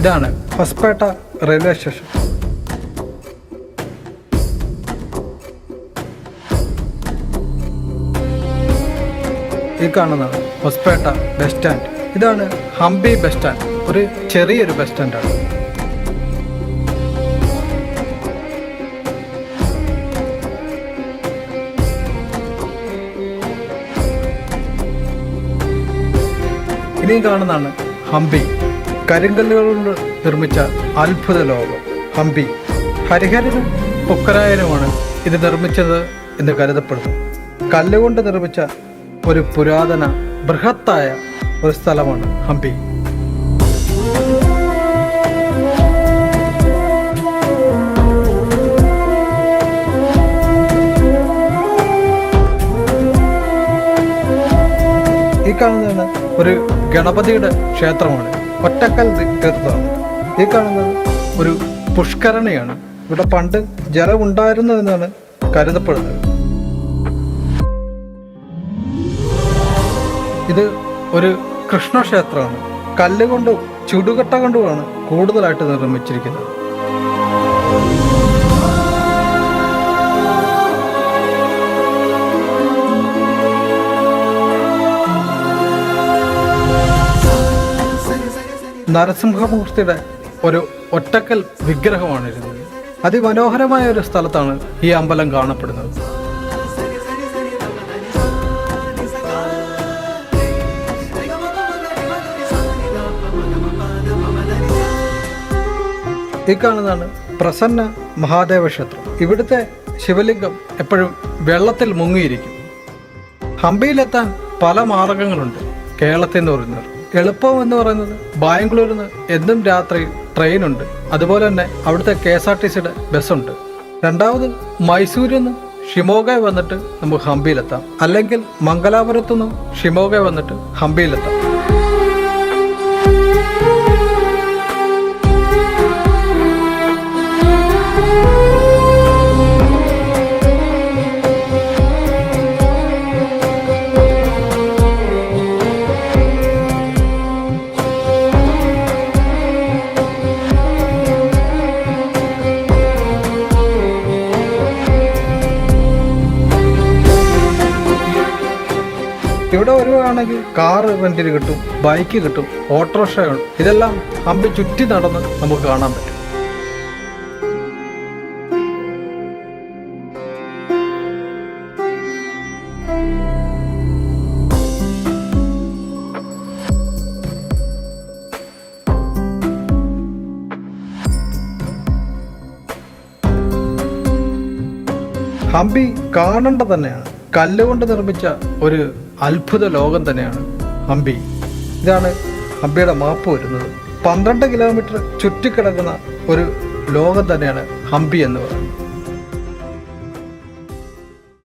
ഇതാണ് ഹൊസ്പേട്ട railway station. ഈ കാണുന്നതാണ് ഹൊസ്പേട്ട ബസ് സ്റ്റാൻഡ്. ഇതാണ് ഹംപി ബസ് സ്റ്റാൻഡ്, ഒരു ചെറിയൊരു ബസ് സ്റ്റാൻഡാണ്. ഇനിയും കാണുന്നതാണ് ഹംപി, കരിങ്കല്ലുകൾ കൊണ്ട് നിർമ്മിച്ച അത്ഭുത ലോകം ഹംപി. ഹരിഹരനും പൊക്കരായനുമാണ് ഇത് നിർമ്മിച്ചത് എന്ന് കരുതപ്പെടുന്നു. കല്ലുകൊണ്ട് നിർമ്മിച്ച ഒരു പുരാതന ബൃഹത്തായ ഒരു സ്ഥലമാണ് ഹംപി. ഈ കാണുന്നതാണ് ഒരു ഗണപതിയുടെ ക്ഷേത്രമാണ്, ഒറ്റക്കൽ തീർത്ഥമാണ്. ഈ കാണുന്നത് ഒരു പുഷ്കരണിയാണ്. ഇവിടെ പണ്ട് ജലം ഉണ്ടായിരുന്നു എന്നാണ് കരുതപ്പെടുന്നത്. ഇത് ഒരു കൃഷ്ണക്ഷേത്രമാണ്. കല്ലുകൊണ്ടും ചുടുകട്ട കൊണ്ടുമാണ് കൂടുതലായിട്ട് നിർമ്മിച്ചിരിക്കുന്നത്. നരസിംഹമൂർത്തിയുടെ ഒരു ഒറ്റക്കൽ വിഗ്രഹമാണിരുന്നത്. അതിമനോഹരമായ ഒരു സ്ഥലത്താണ് ഈ അമ്പലം കാണപ്പെടുന്നത്. ഈ കാണുന്നതാണ് പ്രസന്ന മഹാദേവ ക്ഷേത്രം. ഇവിടുത്തെ ശിവലിംഗം എപ്പോഴും വെള്ളത്തിൽ മുങ്ങിയിരിക്കും. ഹംപിയിലെത്താൻ പല മാർഗങ്ങളുണ്ട്. കേരളത്തിൽ നിന്ന് പറയുന്നത് എളുപ്പം എന്ന് പറയുന്നത് ബാംഗ്ലൂരിൽ നിന്ന് എന്നും രാത്രി ട്രെയിനുണ്ട്. അതുപോലെ തന്നെ അവിടുത്തെ KSRTCയുടെ ബസ്സുണ്ട്. രണ്ടാമത് മൈസൂരിൽ നിന്ന് ഷിമോഗ വന്നിട്ട് നമുക്ക് ഹംപിയിലെത്താം. അല്ലെങ്കിൽ മംഗലാപുരത്തു നിന്നും ഷിമോഗ വന്നിട്ട് ഹംപിയിലെത്താം. ഇവിടെ വരുവാണെങ്കിൽ കാറ് റെന്റിന് കിട്ടും, ബൈക്ക് കിട്ടും, ഓട്ടോറിക്ഷ കിട്ടും. ഇതെല്ലാം ഹംപി ചുറ്റി നടന്ന് നമുക്ക് കാണാൻ പറ്റും. ഹംപി കാണേണ്ട തന്നെയാണ്. കല്ലുകൊണ്ട് നിർമ്മിച്ച ഒരു അത്ഭുത ലോകം തന്നെയാണ് ഹംപി. ഇതാണ് ഹംപിയുടെ മാപ്പ് വരുന്നത്. 12 കിലോമീറ്റർ ചുറ്റിക്കിടക്കുന്ന ഒരു ലോകം തന്നെയാണ് ഹംപി എന്ന് പറയുന്നത്.